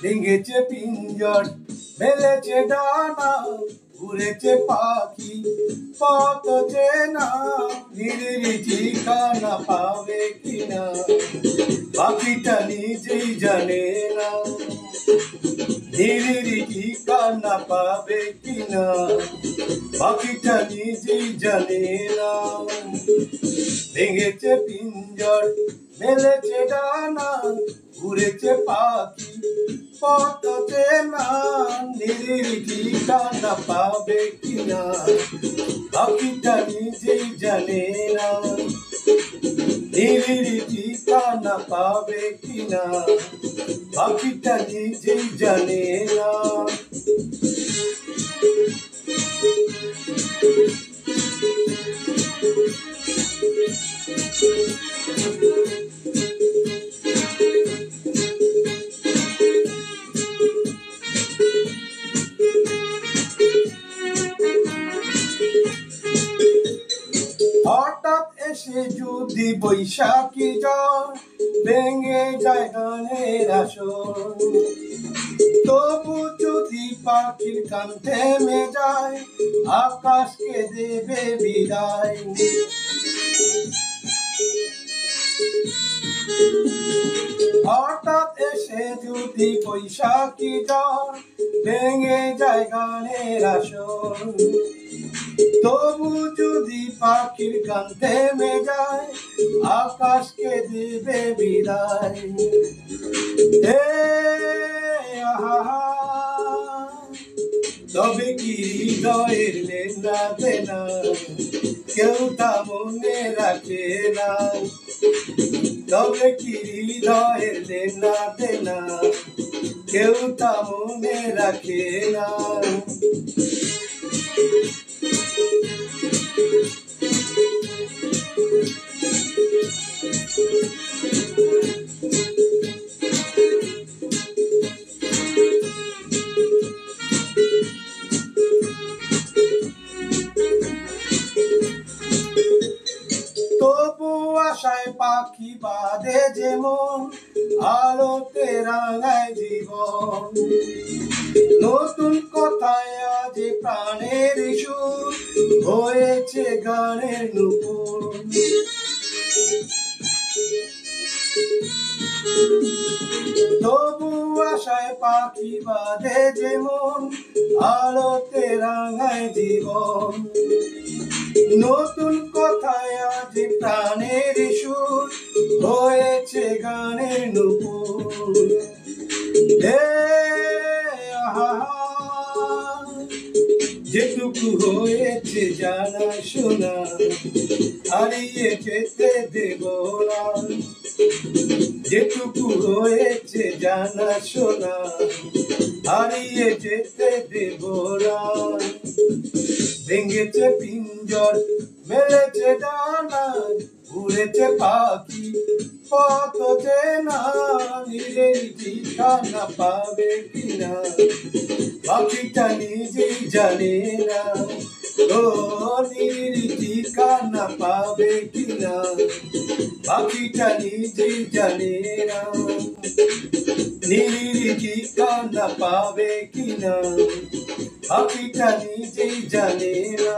ভেঙেছে পিঞ্জর মেলেছে ডানা উড়েছে পাখি পথ চেনা নিরিরি ঠিকানা পাবে কিনা পাখিটা নিজেই জানে না নিরিরি ঠিকানা পাবে কিনা পাখিটা নিজেই জানে না ভেঙেছে পিঞ্জর মেলেছে ডানা উড়েছে পাখি পথ চেনা নিরিরি ঠিকানা পাবে কিনা পাখিটা নিজেই জানে না নিরিরি ঠিকানা পাবে কিনা পাখিটা নিজেই জানে না হঠাৎ এসে যদি বৈশাখী ঝড় ভেঙে যায় গানের আসর তবু যদি পাখির কান থেমে যায় আকাশকে দেবে বিদায় হঠাৎ এসে যদি বৈশাখী ঝড় ভেঙে যায় গানের আসর তবু যদি পাখির গান থেমে যায় আকাশকে দেবে বিদায় তবে কি হৃদয়ের লেনা দেনা কেউ তা মনে রাখে না তবে কি হৃদয়ের লেনা দেনা কেউ তা মনে রাখে না তবু আশায় পাখি বাঁধে যেমন আলোতে রাঙায় জীবন নতুন কথায় আজ প্রাণের সুর হয়েছে গানের নূপুর তবু আশায় পাখি বাঁধে যেমন আলোতে রাঙায় জীবন নতুন কথায় আজ প্রাণের সুর হয়েছে গানের নূপুর যেটুকু হয়েছে জানা শোনা হারিয়ে যেতে দেব না যেটুকু হয়েছে জানা শোনা হারিয়ে যেতে দেব না ভেঙেছে পিঞ্জর মেলেছে ডানা উড়েছে পাখি পথ চেনা নিরিরি ঠিকানা পাবে কিনা পাখিটা নিজেই জানে না ও নিরিরি ঠিকানা পাবে কিনা পাখিটা নিজেই জানে না নিরিরি ঠিকানা পাবে কিনা পাখিটা নিজেই জানে না।